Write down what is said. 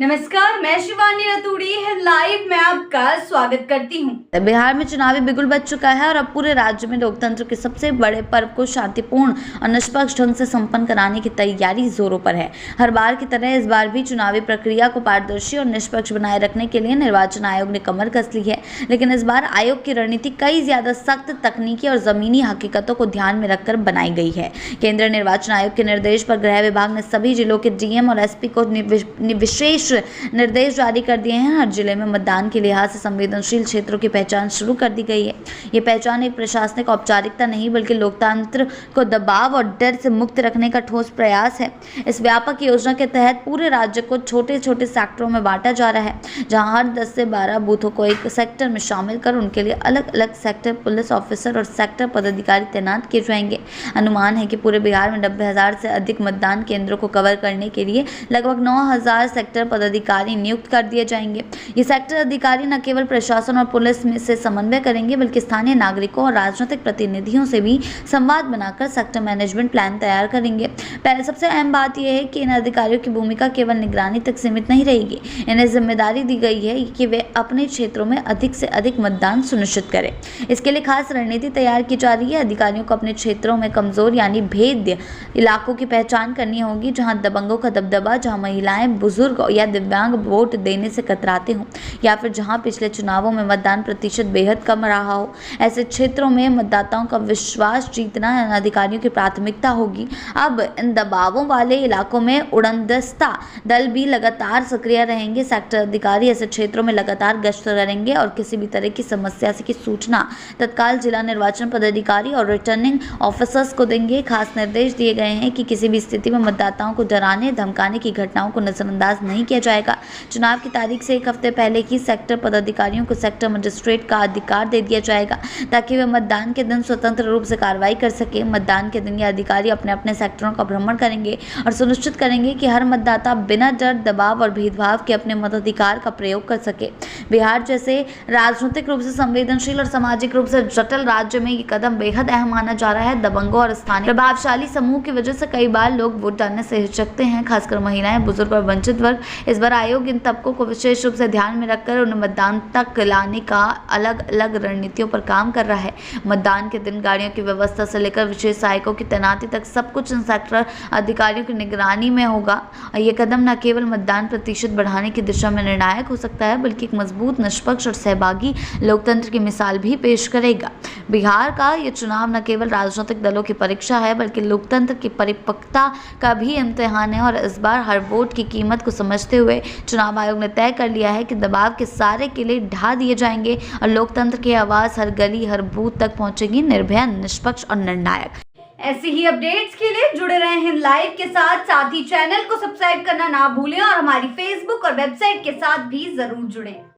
नमस्कार, मैं शिवानी रतूड़ी लाइव में आपका स्वागत करती हूं। बिहार में चुनावी बिगुल बज चुका है और अब पूरे राज्य में लोकतंत्र के सबसे बड़े पर्व को शांतिपूर्ण और निष्पक्ष ढंग से संपन्न कराने की तैयारी जोरों पर है। हर बार की तरह इस बार भी चुनावी प्रक्रिया को पारदर्शी और निष्पक्ष बनाए रखने के लिए निर्वाचन आयोग ने कमर कस ली है, लेकिन इस बार आयोग की रणनीति कई ज्यादा सख्त तकनीकी और जमीनी हकीकतों को ध्यान में रखकर बनाई गई है। केंद्रीय निर्वाचन आयोग के निर्देश पर गृह विभाग ने सभी जिलों के डीएम और एसपी को विशेष निर्देश जारी कर दिए हैं। हर जिले में मतदान के लिहाज से संवेदनशील क्षेत्रों की पहचान शुरू कर दी गई है। ये पहचान एक प्रशासनिक औपचारिकता नहीं बल्कि लोकतंत्र को दबाव और डर से मुक्त रखने का ठोस प्रयास है। इस व्यापक योजना के तहत पूरे राज्य को छोटे छोटे सेक्टरों में बांटा जा रहा है, जहां हर 10 से 12 बूथों को एक सेक्टर में शामिल कर उनके लिए अलग अलग सेक्टर पुलिस ऑफिसर और सेक्टर पदाधिकारी तैनात किए जाएंगे। अनुमान है कि पूरे बिहार में 90,000 से अधिक मतदान केंद्रों को कवर करने के लिए लगभग 9,000 सेक्टर पदाधिकारी नियुक्त कर दिए जाएंगे। ये सेक्टर अधिकारी न केवल प्रशासन और पुलिस में से समन्वय करेंगे बल्कि स्थानीय नागरिकों और राजनीतिक प्रतिनिधियों से भी संवाद बनाकर सेक्टर मैनेजमेंट प्लान तैयार करेंगे। पहले सबसे अहम बात यह है कि इन अधिकारियों की भूमिका केवल निगरानी तक सीमित नहीं रहेगी। इन्हें जिम्मेदारी दी गई है कि वे अपने क्षेत्रों में अधिक से अधिक मतदान सुनिश्चित करें। इसके लिए खास रणनीति तैयार की जा रही है। अधिकारियों को अपने क्षेत्रों में कमजोर यानी भेद्य इलाकों की पहचान करनी होगी, जहां दबंगों का दबदबा, जहां महिलाएं, बुजुर्ग या दिव्यांग वोट देने से कतराते हों, या फिर जहां पिछले चुनावों में मतदान प्रतिशत बेहद कम रहा हो। ऐसे क्षेत्रों में मतदाताओं का विश्वास जीतना इन अधिकारियों की प्राथमिकता होगी। अब इन दबावों वाले इलाकों में उड़नदस्ता दल भी लगातार सक्रिय रहेंगे। सेक्टर अधिकारी ऐसे क्षेत्रों में लगातार गश्त करेंगे और किसी भी तरह की समस्या की सूचना तत्काल जिला निर्वाचन पदाधिकारी और रिटर्निंग ऑफिसर्स को देंगे। खास निर्देश दिए गए हैं कि किसी भी स्थिति में मतदाताओं को डराने धमकाने की घटनाओं को नजरअंदाज नहीं किया जाएगा। चुनाव की तारीख से एक हफ्ते पहले ही सेक्टर पदाधिकारियों को सेक्टर मजिस्ट्रेट का अधिकार दे दिया जाएगा, ताकि वे मतदान के दिन स्वतंत्र रूप से कार्रवाई कर सके। मतदान के दिन ये अधिकारी अपने अपने सेक्टरों का भ्रमण करेंगे और सुनिश्चित करेंगे कि हर मतदाता बिना डर, दबाव और भेदभाव के अपने मताधिकार का प्रयोग कर सके। बिहार जैसे राजनीतिक रूप से संवेदनशील और सामाजिक रूप से जटिल राज्य में ये कदम बेहद अहम माना जा रहा है। दबंगों और स्थानीय प्रभावशाली समूह की वजह से कई बार लोग वोट डालने से हिचकते हैं, खासकर महिलाएं, बुजुर्ग और वंचित वर्ग। इस बार आयोग इन तबकों को विशेष रूप से ध्यान में रखकर उन्हें मतदान तक लाने का अलग अलग रणनीतियों पर काम कर रहा है। मतदान के दिन गाड़ियों की व्यवस्था से लेकर विशेष सहायकों की तैनाती तक सब कुछ इन सेक्टर अधिकारियों की निगरानी में होगा। ये कदम न केवल मतदान प्रतिशत बढ़ाने की दिशा में निर्णायक हो सकता है, बल्कि एक मजबूत, निष्पक्ष और सहभागी लोकतंत्र की मिसाल भी पेश करेगा। बिहार का ये चुनाव न केवल राजनीतिक दलों की परीक्षा है, बल्कि लोकतंत्र की परिपक्वता का भी इम्तिहान है। और इस बार हर वोट की कीमत को समझते हुए चुनाव आयोग ने तय कर लिया है कि दबाव के सारे किले ढा दिए जाएंगे और लोकतंत्र की आवाज हर गली, हर बूथ तक पहुंचेगी, निर्भय, निष्पक्ष और निर्णायक। ऐसी ही अपडेट्स के लिए जुड़े रहे हैं लाइव के साथ ही चैनल को सब्सक्राइब करना ना भूलें और हमारी फेसबुक और वेबसाइट के साथ भी जरूर जुड़ें।